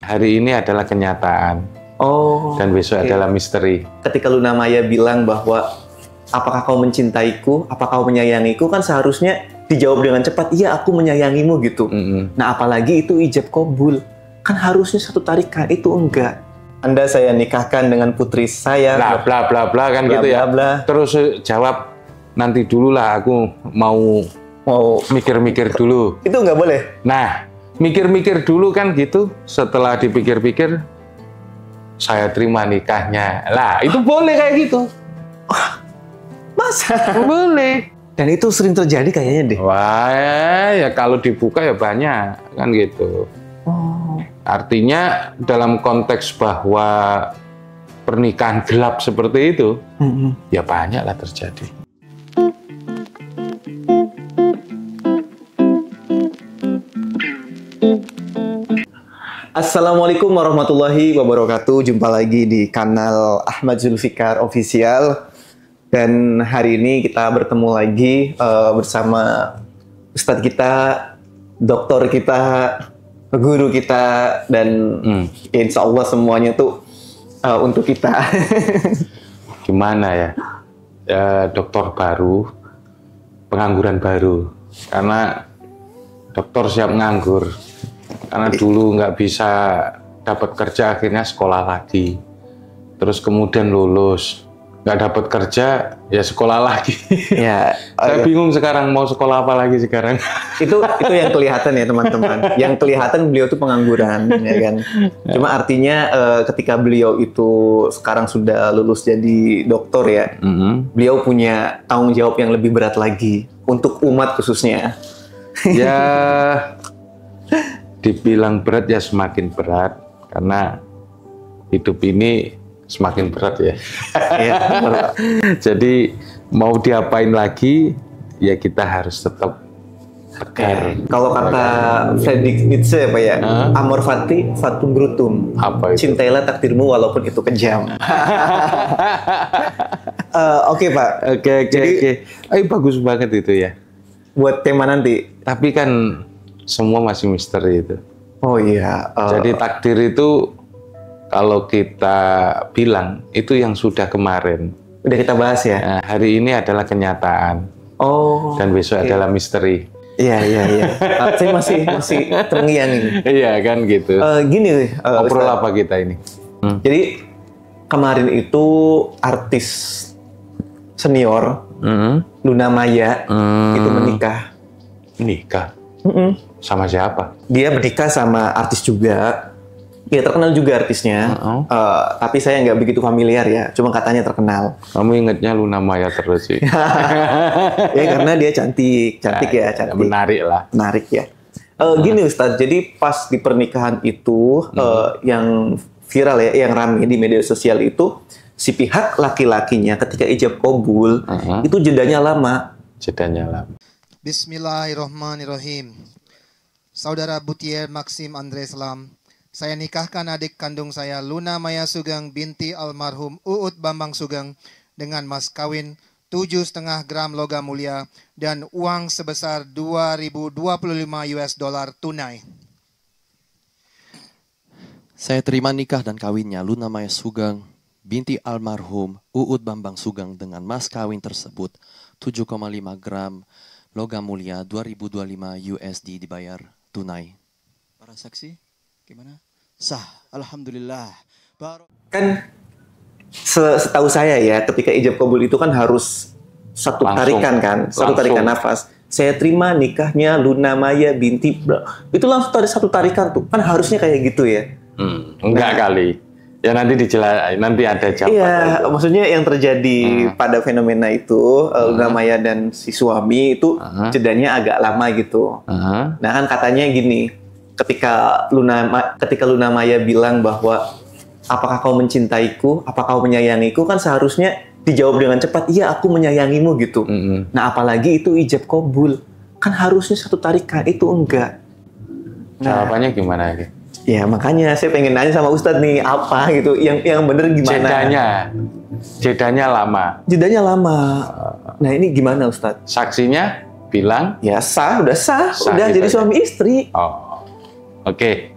hari ini adalah kenyataan. Dan besok adalah misteri. Ketika Luna Maya bilang bahwa apakah kau mencintaiku, apakah kau menyayangiku, kan seharusnya dijawab dengan cepat, iya aku menyayangimu gitu. Nah apalagi itu ijab kabul, kan harusnya satu tarikan, itu enggak. Anda saya nikahkan dengan putri saya. Bla bla bla bla kan bla, gitu ya. Bla, bla. Terus jawab nanti dulu lah, aku mau mikir-mikir dulu. Itu nggak boleh. Nah, mikir-mikir dulu kan gitu. Setelah dipikir-pikir, saya terima nikahnya. Lah, itu boleh kayak gitu. Masa? Boleh. Dan itu sering terjadi kayaknya deh. Wah, ya kalau dibuka ya banyak kan gitu. Artinya dalam konteks bahwa pernikahan gelap seperti itu, ya banyaklah terjadi. Assalamualaikum warahmatullahi wabarakatuh. Jumpa lagi di kanal Ahmad Zulfikar Official. Dan hari ini kita bertemu lagi bersama Ustadz kita, dokter kita, guru kita, dan insya Allah semuanya tuh untuk kita. Gimana ya? Dokter baru, pengangguran baru. Karena dokter siap nganggur. Karena dulu nggak bisa dapat kerja, akhirnya sekolah lagi. Terus kemudian lulus, nggak dapat kerja, ya sekolah lagi. Ya, saya bingung sekarang mau sekolah apa lagi sekarang. Itu yang kelihatan ya teman-teman. Yang kelihatan beliau tuh pengangguran, ya kan. Cuma artinya ketika beliau itu sekarang sudah lulus jadi dokter ya, beliau punya tanggung jawab yang lebih berat lagi untuk umat khususnya. Ya. Dibilang berat ya semakin berat, karena hidup ini semakin berat ya. Jadi mau diapain lagi, ya kita harus tetap tegar. Kalau kata Friedrich Nietzsche apa ya, amor fati fatum brutum. Apa itu? Cintailah takdirmu walaupun itu kejam. Oke Pak. Oke. Bagus banget itu ya. Buat tema nanti. Tapi kan semua masih misteri itu. Oh iya. Jadi takdir itu kalau kita bilang itu yang sudah kemarin. Udah kita bahas ya. Nah, hari ini adalah kenyataan. Dan besok adalah misteri. Iya. Saya masih terngiang ini. Iya kan gitu. Gini. Ngobrol apa kita ini? Jadi kemarin itu artis senior Luna Maya itu menikah. Menikah? Sama siapa? Dia menikah sama artis juga. Ya terkenal juga artisnya. Tapi saya nggak begitu familiar ya. Cuma katanya terkenal. Kamu ingetnya Luna Maya terus sih. Ya karena dia cantik ya. Cantik. Menarik lah. Menarik ya. Gini Ustadz, jadi pas di pernikahan itu yang viral ya, yang ramai di media sosial itu, si pihak laki-lakinya ketika ijab kabul itu jedanya lama. Bismillahirrahmanirrahim. Saudara Butier Maxim Andre Slam, saya nikahkan adik kandung saya Luna Maya Sugeng binti almarhum Uut Bambang Sugeng dengan mas kawin 7,5 gram logam mulia dan uang sebesar 2.025 US dollar tunai. Saya terima nikah dan kawinnya Luna Maya Sugeng binti almarhum Uut Bambang Sugeng dengan mas kawin tersebut 7,5 gram logam mulia 2.025 USD dibayar tunai. Para saksi gimana? Sah, alhamdulillah. Kan setahu saya ya, ketika ijab kabul itu kan harus satu tarikan kan, satu tarikan nafas. Saya terima nikahnya Luna Maya binti, itu langsung ada satu tarikan tuh. Kan harusnya kayak gitu ya. Enggak kali. Ya nanti nanti ada jawaban. Iya, maksudnya yang terjadi pada fenomena itu Luna Maya dan si suami itu jedanya agak lama gitu. Nah kan katanya gini, ketika Luna Maya bilang bahwa apakah kau mencintaiku, apakah kau menyayangiku, kan seharusnya dijawab dengan cepat, iya aku menyayangimu gitu. Nah apalagi itu ijab kabul, kan harusnya satu tarikan, itu enggak. Jawabannya gimana ini? Ya makanya saya pengen nanya sama Ustadz nih, apa gitu, yang bener gimana? Jedanya lama. Jedanya lama. Nah ini gimana Ustadz? Saksinya bilang? Ya sah, udah sah udah jadi suami istri. Oke.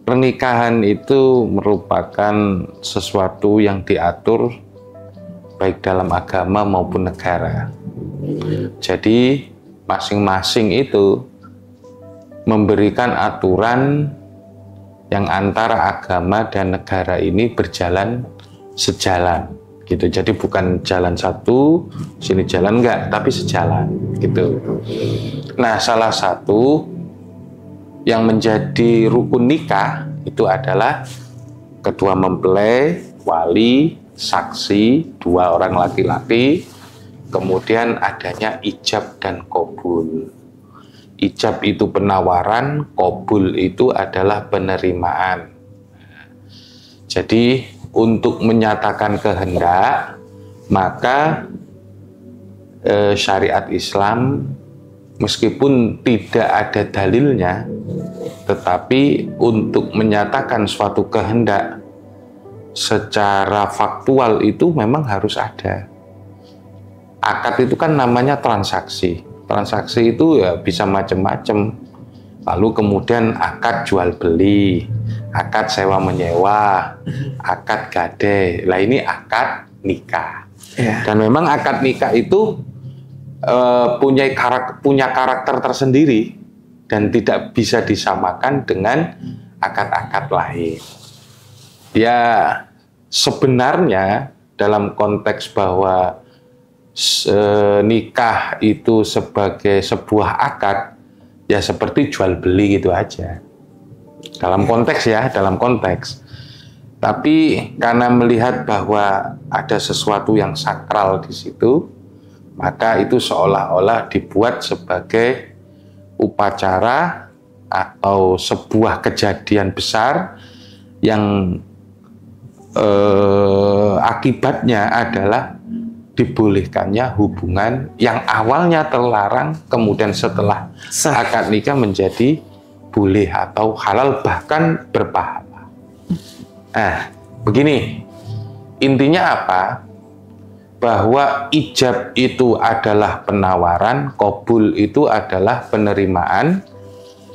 Pernikahan itu merupakan sesuatu yang diatur baik dalam agama maupun negara. Jadi masing-masing itu memberikan aturan yang antara agama dan negara ini berjalan sejalan gitu. Jadi bukan jalan satu, sini jalan enggak, tapi sejalan gitu. Nah, salah satu yang menjadi rukun nikah itu adalah kedua mempelai, wali, saksi, 2 orang laki-laki, kemudian adanya ijab dan qabul. Ijab itu penawaran, qabul itu adalah penerimaan. Jadi untuk menyatakan kehendak, maka syariat Islam meskipun tidak ada dalilnya, tetapi untuk menyatakan suatu kehendak secara faktual itu memang harus ada. Akad itu kan namanya transaksi. Transaksi itu ya bisa macam-macam. Lalu kemudian akad jual beli, akad sewa menyewa, akad gade. Lah ini akad nikah. Yeah. Dan memang akad nikah itu punya karakter tersendiri dan tidak bisa disamakan dengan akad-akad lain. Ya sebenarnya dalam konteks bahwa nikah itu sebagai sebuah akad, ya seperti jual beli gitu aja. Dalam konteks ya, dalam konteks. Tapi karena melihat bahwa ada sesuatu yang sakral di situ, maka itu seolah-olah dibuat sebagai upacara atau sebuah kejadian besar yang akibatnya adalah dibolehkannya hubungan yang awalnya terlarang, kemudian setelah akad nikah menjadi boleh atau halal, bahkan berpahala. Nah, begini, intinya apa? Bahwa ijab itu adalah penawaran, qabul itu adalah penerimaan,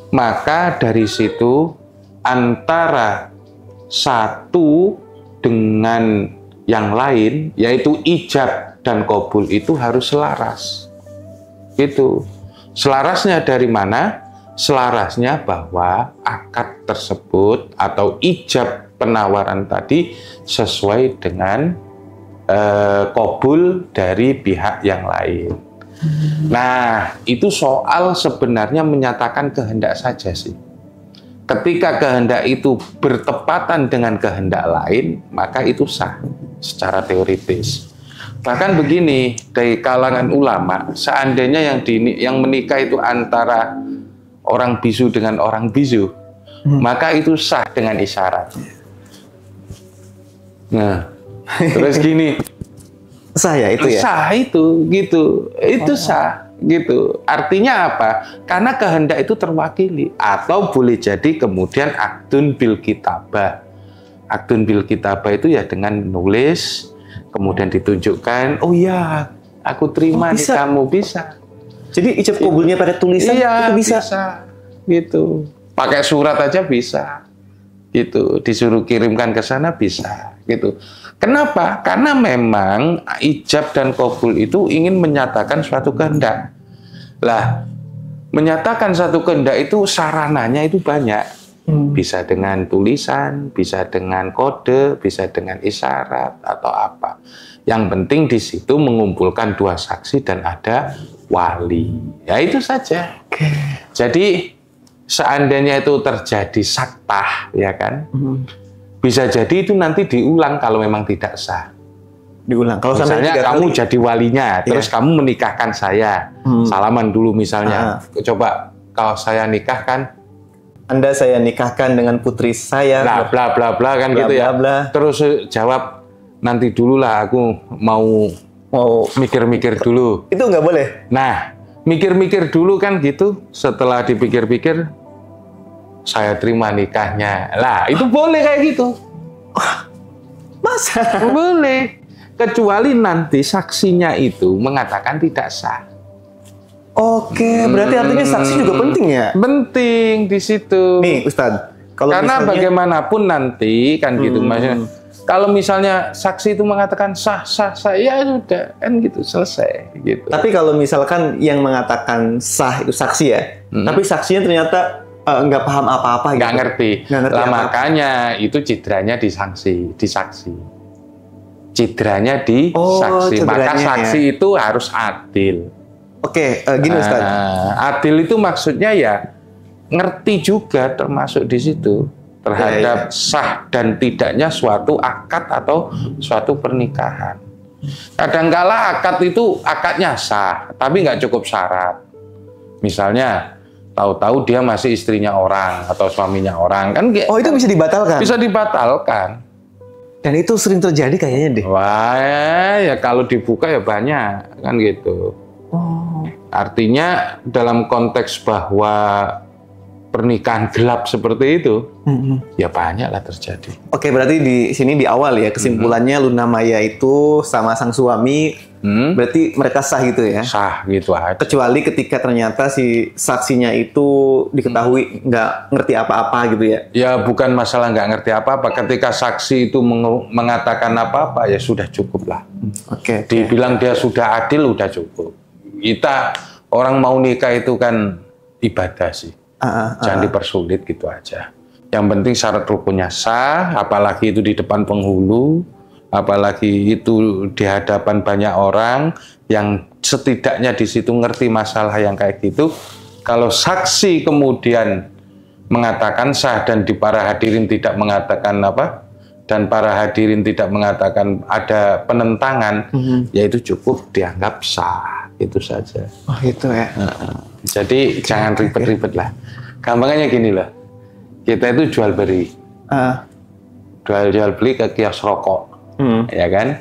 maka dari situ antara satu dengan yang lain, yaitu ijab dan qabul itu harus selaras. Itu selarasnya dari mana? Selarasnya bahwa akad tersebut atau ijab penawaran tadi sesuai dengan qabul dari pihak yang lain. Nah, itu soal sebenarnya menyatakan kehendak saja sih. Ketika kehendak itu bertepatan dengan kehendak lain, maka itu sah secara teoritis. Bahkan begini, dari kalangan ulama, seandainya yang menikah itu antara orang bisu dengan orang bisu, maka itu sah dengan isyarat. Nah, terus gini, sah ya itu ya? Sah itu, gitu. Itu sah, gitu. Artinya apa? Karena kehendak itu terwakili. Atau boleh jadi kemudian akdun bil kitabah. Akdun bil kitabah itu ya dengan nulis, kemudian ditunjukkan, oh ya, aku terima nih kamu, bisa. Jadi ijab qabulnya pada tulisan itu bisa? Bisa, gitu. Pakai surat aja bisa. Gitu, disuruh kirimkan ke sana bisa, gitu. Kenapa? Karena memang ijab dan qabul itu ingin menyatakan suatu kehendak. Lah, menyatakan satu kehendak itu sarananya itu banyak. Bisa dengan tulisan, bisa dengan kode, bisa dengan isyarat atau apa. Yang penting di situ mengumpulkan 2 saksi dan ada wali. Ya itu saja. Jadi seandainya itu terjadi saktah, ya kan? Bisa jadi itu nanti diulang kalau memang tidak sah. Diulang. Kalau misalnya kamu jadi walinya, terus kamu menikahkan saya, salaman dulu misalnya. Coba kalau saya nikahkan, Anda saya nikahkan dengan putri saya. Bla bla bla bla kan gitu ya. Terus jawab nanti dulu lah, aku mau mikir-mikir dulu. Itu nggak boleh. Nah, mikir-mikir dulu kan gitu. Setelah dipikir-pikir, saya terima nikahnya. Lah, itu boleh kayak gitu. Masa? Boleh. Kecuali nanti saksinya itu mengatakan tidak sah. Oke, berarti artinya saksi juga penting ya? Penting di situ. Nih, Ustadz. Karena bagaimanapun nanti kan gitu maksudnya. Kalau misalnya saksi itu mengatakan sah, ya sudah kan gitu selesai gitu. Tapi kalau misalkan yang mengatakan sah itu saksi ya, tapi saksinya ternyata nggak paham apa-apa gitu. Nggak ngerti. Makanya itu cederanya di saksi. Cederanya di saksi. Maka saksi itu harus adil. Oke, gini Ustaz. Adil itu maksudnya ya ngerti juga termasuk di situ terhadap sah dan tidaknya suatu akad atau suatu pernikahan. Kadangkala akad itu akadnya sah, tapi nggak cukup syarat. Misalnya tahu-tahu dia masih istrinya orang atau suaminya orang kan? Oh, itu bisa dibatalkan? Bisa dibatalkan. Dan itu sering terjadi kayaknya deh. Wah, ya kalau dibuka ya banyak kan gitu. Artinya dalam konteks bahwa pernikahan gelap seperti itu, ya banyaklah terjadi. Oke, berarti di sini di awal ya kesimpulannya Luna Maya itu sama sang suami, berarti mereka sah gitu ya? Sah gitu aja. Kecuali ketika ternyata si saksinya itu diketahui nggak ngerti apa-apa gitu ya? Ya bukan masalah nggak ngerti apa-apa. Ketika saksi itu mengatakan apa-apa ya sudah cukup lah. Oke. Dibilang dia sudah adil udah cukup. Kita orang mau nikah itu kan ibadah sih. Jangan dipersulit gitu aja. Yang penting syarat rukunnya sah, apalagi itu di depan penghulu, apalagi itu di hadapan banyak orang yang setidaknya di situ ngerti masalah yang kayak gitu. Kalau saksi kemudian mengatakan sah dan di para hadirin tidak mengatakan apa, dan para hadirin tidak mengatakan ada penentangan, yaitu cukup dianggap sah, itu saja. Oh gitu ya. Jadi jangan ribet-ribet lah. Gampangnya gini lah, kita itu jual beli, jual beli ke kios rokok, ya kan?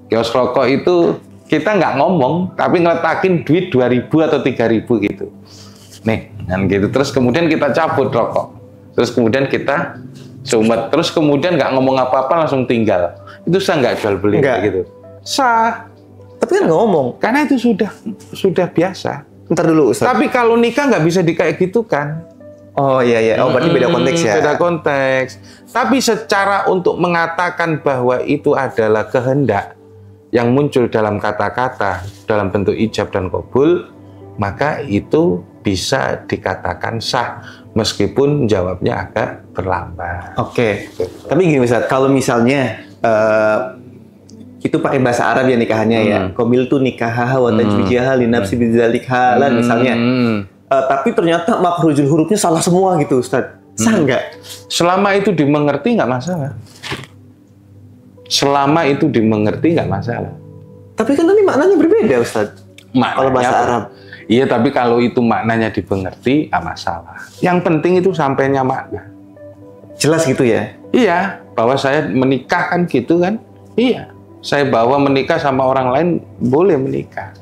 Kios rokok itu kita nggak ngomong, tapi ngeletakin duit 2.000 atau 3.000 gitu. Nih, kan gitu. Terus kemudian kita cabut rokok, terus kemudian kita sumet, terus kemudian nggak ngomong apa-apa langsung tinggal. Itu sah nggak jual beli gitu? Sah. Tapi kan nggak ngomong. Karena itu sudah biasa. Ntar dulu Ustaz. Tapi kalau nikah nggak bisa kayak gitu kan? Oh iya. Oh berarti beda konteks ya? Beda konteks. Tapi secara untuk mengatakan bahwa itu adalah kehendak yang muncul dalam kata-kata, dalam bentuk ijab dan qabul, maka itu bisa dikatakan sah. Meskipun jawabnya agak berlambat. Oke. Tapi gini Ustaz, kalau misalnya itu pakai bahasa Arab ya nikahannya ya. Qabil tu nikahaha wa tajwijaha li nafsi bidzalik halan misalnya. Tapi ternyata makhrujul hurufnya salah semua gitu Ustaz. Sah nggak? Selama itu dimengerti nggak masalah. Selama itu dimengerti nggak masalah. Tapi kan nanti maknanya berbeda Ustaz. Kalau bahasa Arab. Iya, tapi kalau itu maknanya dimengerti nggak masalah. Yang penting itu sampainya makna. Jelas gitu ya? Iya, bahwa saya menikah kan gitu kan? Iya. Saya bawa menikah sama orang lain boleh menikah.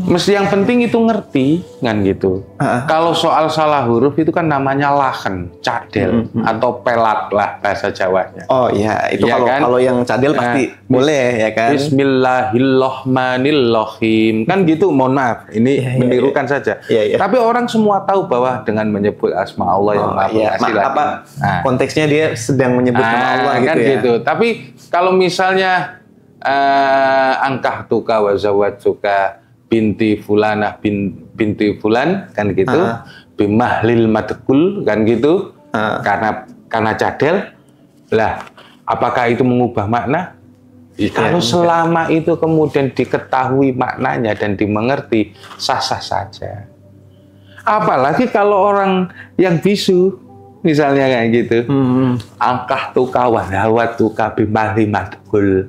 Mesti yang penting itu ngerti kan gitu. Kalau soal salah huruf itu kan namanya lahen, cadel atau pelat lah bahasa Jawanya. Oh iya, itu ya, kalau yang cadel pasti boleh ya kan. Bismillahirrahmanirrahim kan gitu. Mohon maaf, ini menirukan saja. Tapi orang semua tahu bahwa dengan menyebut asma Allah yang Maha Pengasih lagi. Konteksnya dia sedang menyebut nama Allah gitu kan ya. Gitu. Tapi kalau misalnya angkah tuka wa zawatuka binti fulanah binti fulan kan gitu, bimahlil madkul kan gitu, karena cadel lah, apakah itu mengubah makna? Kalau selama itu kemudian diketahui maknanya dan dimengerti, sah-sah saja. Apalagi kalau orang yang bisu misalnya kayak gitu, angkah tuka wa zawatuka bimahlil madkul.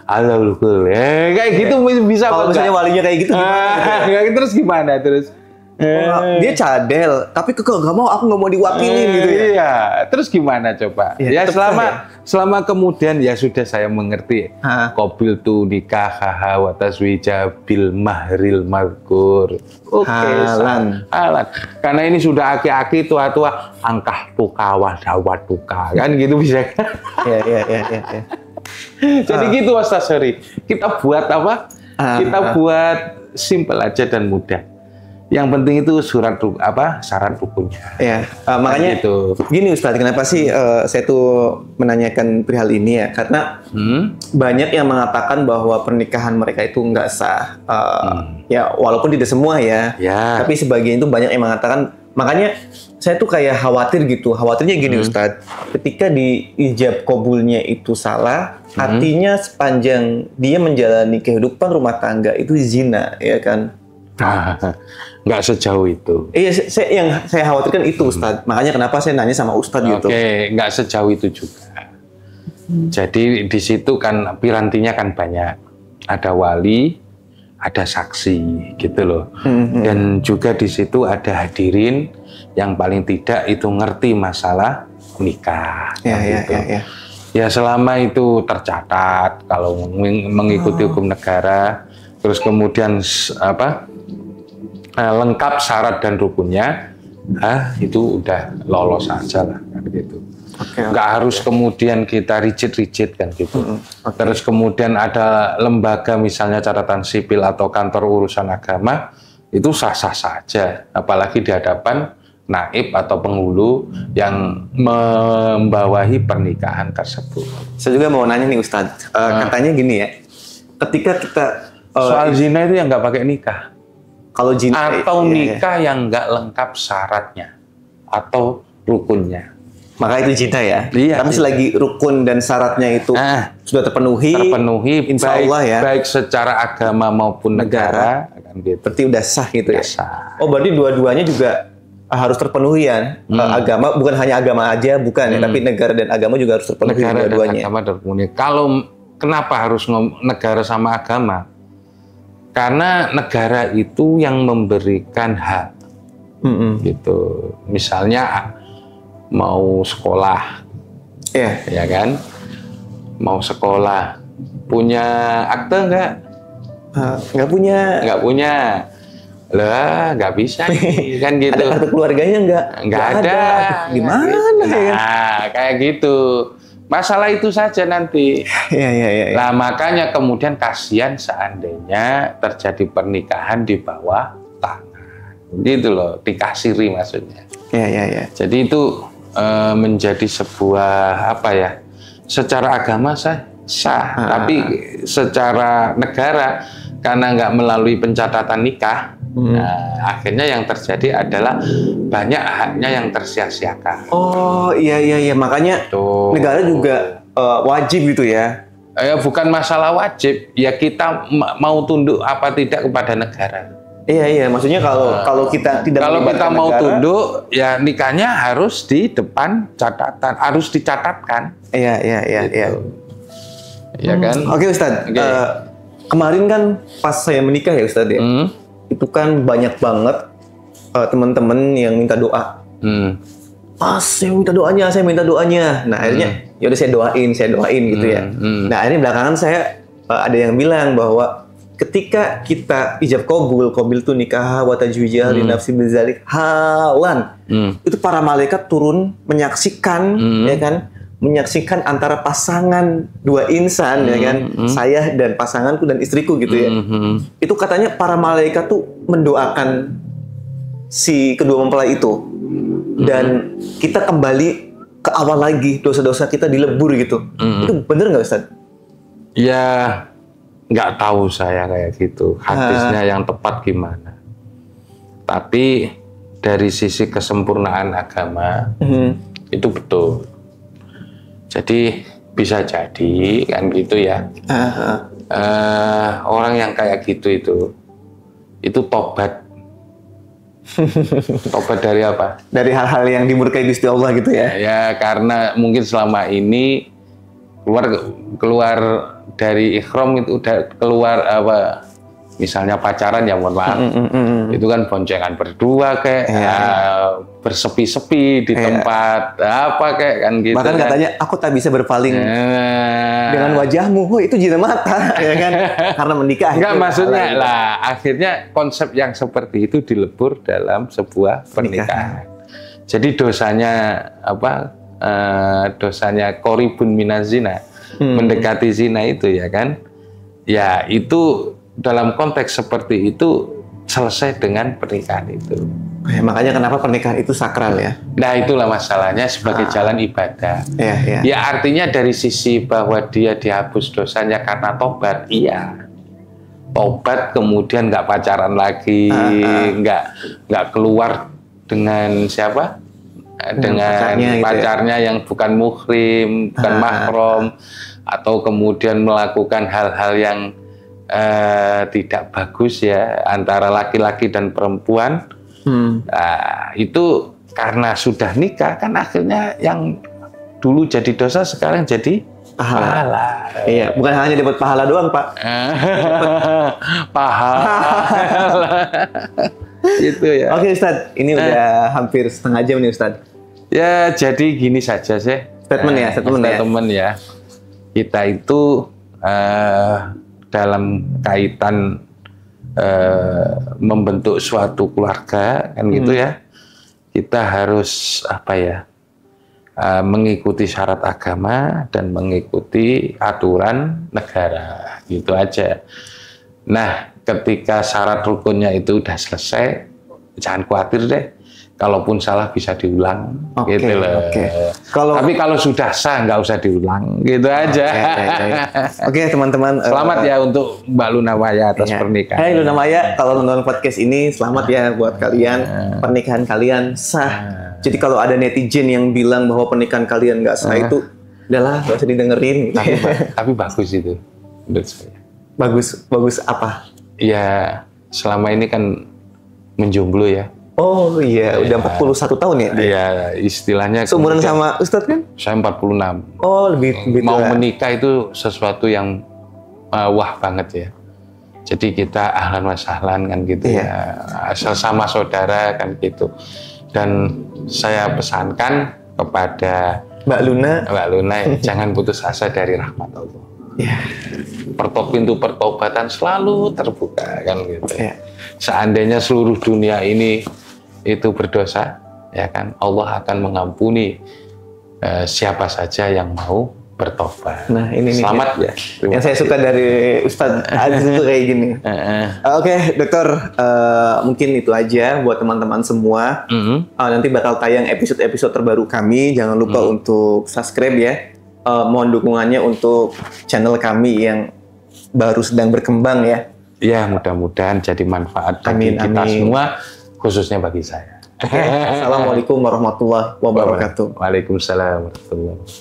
Halo, kayak gitu bisa. Kalau misalnya walinya kayak gitu gimana? Terus gimana terus? Dia cadel, tapi nggak mau, aku nggak mau diwakilin gitu ya. Iya, terus gimana coba? Ya selama kemudian ya sudah saya mengerti. Qabil tu nikah wa tazwija bil mahril mazkur. Oke, halan. Karena ini sudah aki-aki tua-tua, angkah tuka wa dawatuka kan gitu bisa. Iya. Jadi gitu Mas Tasori, kita buat apa? Kita buat simple aja dan mudah. Yang penting itu syarat rukunnya. Ya, makanya gitu. Gini Ustadz, kenapa sih saya tuh menanyakan perihal ini ya? Karena banyak yang mengatakan bahwa pernikahan mereka itu nggak sah. Ya, walaupun tidak semua ya. Tapi sebagian itu banyak yang mengatakan. Makanya saya tuh kayak khawatir gitu. Khawatirnya gini Ustadz, ketika di ijab kabulnya itu salah, artinya sepanjang dia menjalani kehidupan rumah tangga itu zina, ya kan? Nggak sejauh itu. Iya, yang saya khawatirkan itu Ustadz. Makanya kenapa saya nanya sama Ustadz gitu. Oke, nggak sejauh itu juga. Jadi di situ kan pirantinya kan banyak. Ada wali, ada saksi, gitu loh. Dan juga di situ ada hadirin yang paling tidak itu ngerti masalah nikah. Ya selama itu tercatat kalau mengikuti hukum negara, terus kemudian lengkap syarat dan rukunnya, itu udah lolos aja lah kan gitu. Nggak harus kemudian kita rigid kan gitu. Terus kemudian ada lembaga misalnya catatan sipil atau kantor urusan agama, itu sah-sah saja, apalagi di hadapan naib atau penghulu yang membawahi pernikahan tersebut. Saya juga mau nanya nih Ustadz, katanya gini ya, ketika kita soal zina itu yang nggak pakai nikah. Kalau zina atau nikah yang nggak lengkap syaratnya atau rukunnya, maka itu zina ya. Tapi selagi rukun dan syaratnya itu sudah terpenuhi insya Allah ya, baik secara agama maupun negara kan gitu. Berarti udah sah gitu ya. Sah. Oh berarti dua-duanya juga harus terpenuhi ya. Agama bukan hanya agama aja, bukan ya, tapi negara dan agama juga harus terpenuhi dua-duanya. Agama terpenuhi. Kalau kenapa harus negara sama agama? Karena negara itu yang memberikan hak, gitu. Misalnya mau sekolah, ya kan? Mau sekolah, punya akte nggak? Nggak punya. Nggak punya. Lah, nggak bisa nih, kan gitu. Ada kartu keluarganya nggak ada. Gimana ya? Nah, kayak gitu. Masalah itu saja nanti. Iya. Nah, makanya kemudian kasihan seandainya terjadi pernikahan di bawah tangan. Gitu loh, dikasiri maksudnya. Iya. Jadi itu menjadi sebuah secara agama sah, tapi secara negara karena nggak melalui pencatatan nikah, nah, akhirnya yang terjadi adalah banyak haknya yang tersia-siakan. Oh iya, makanya negara juga wajib gitu ya. Bukan masalah wajib, ya kita mau tunduk apa tidak kepada negara. Iya, maksudnya kalau kita tidak mau negara, tunduk, ya nikahnya harus di depan catatan, harus dicatatkan. Iya. Iya kan? Oke Ustadz, kemarin kan pas saya menikah ya Ustadz ya, itu kan banyak banget teman-teman yang minta doa. Saya minta doanya. Nah akhirnya yaudah saya doain gitu ya. Nah akhirnya belakangan saya ada yang bilang bahwa ketika kita ijab qabul tuh nikah wa tajwijah li nafsi bidzalik halan. Itu para malaikat turun menyaksikan ya kan, menyaksikan antara pasangan dua insan ya kan, saya dan pasanganku dan istriku gitu ya. Itu katanya para malaikat tuh mendoakan si kedua mempelai itu. Dan kita kembali ke awal lagi, dosa-dosa kita dilebur gitu. Itu bener nggak Ustadz? Ya nggak tahu saya kayak gitu, hadisnya yang tepat gimana. Tapi dari sisi kesempurnaan agama itu betul. Jadi bisa jadi kan gitu ya. Orang yang kayak gitu itu tobat. Tobat dari apa? Dari hal-hal yang dimurkai Gusti Allah gitu ya. Ya karena mungkin selama ini keluar dari ikhram itu udah keluar misalnya pacaran ya mohon maaf, itu kan boncengan berdua kayak bersepi-sepi di tempat kayak kan gitu. Bahkan kan katanya aku tak bisa berpaling dengan wajahmu, itu jina mata ya kan, karena menikah. Enggak maksudnya lah, akhirnya konsep yang seperti itu dilebur dalam sebuah pernikahan. Jadi dosanya dosanya qoribun minazina, mendekati zina itu ya kan, ya itu dalam konteks seperti itu selesai dengan pernikahan itu. Ya, makanya kenapa pernikahan itu sakral ya? Nah, itulah masalahnya sebagai jalan ibadah. Ya, artinya dari sisi bahwa dia dihapus dosanya karena tobat, iya. Tobat kemudian nggak pacaran lagi, nggak keluar dengan siapa? Dengan pacarnya yang bukan muhrim, bukan mahram, atau kemudian melakukan hal-hal yang tidak bagus ya antara laki-laki dan perempuan. Nah, itu karena sudah nikah kan akhirnya yang dulu jadi dosa sekarang jadi pahala. Iya, bukan hanya dapat pahala doang, Pak. Pahala. Gitu ya. Oke, Ustadz, ini udah hampir setengah jam nih, Ustadz. Ya, jadi gini saja sih. Statement ya. Kita itu dalam kaitan membentuk suatu keluarga kan gitu ya, kita harus apa ya, mengikuti syarat agama dan mengikuti aturan negara gitu aja. Nah, ketika syarat rukunnya itu udah selesai, jangan khawatir deh. Kalaupun salah bisa diulang, gitu loh. Tapi kalau sudah sah nggak usah diulang, gitu aja. Oke, teman-teman. Selamat ya untuk Mbak Luna Maya atas pernikahan. Hai Luna Maya, kalau nonton podcast ini selamat ya buat kalian, pernikahan kalian sah. Jadi kalau ada netizen yang bilang bahwa pernikahan kalian nggak sah itu, udahlah nggak usah didengerin. Tapi bagus itu, menurut saya. Bagus apa? Ya selama ini kan menjomblo ya. Oh iya, udah 41 tahun ya? Iya, istilahnya. Seumuran sama Ustadz kan? Saya 46. Oh, lebih mau menikah itu sesuatu yang wah banget ya. Jadi kita ahlan wa sahlan kan gitu ya. Asal sama saudara kan gitu. Dan saya pesankan kepada Mbak Luna jangan putus asa dari rahmat Allah. Pintu pertobatan selalu terbuka kan gitu. Seandainya seluruh dunia ini itu berdosa, ya kan, Allah akan mengampuni siapa saja yang mau bertobat. Nah, ini selamat ya. Yang saya suka dari Ustadz Aziz itu kayak gini. Oke, dokter, mungkin itu aja buat teman-teman semua. Nanti bakal tayang episode-episode terbaru kami. Jangan lupa untuk subscribe ya. Mohon dukungannya untuk channel kami yang baru sedang berkembang ya. Ya, mudah-mudahan jadi manfaat bagi kita semua, khususnya bagi saya. Assalamualaikum warahmatullahi wabarakatuh. Waalaikumsalam warahmatullahi wabarakatuh.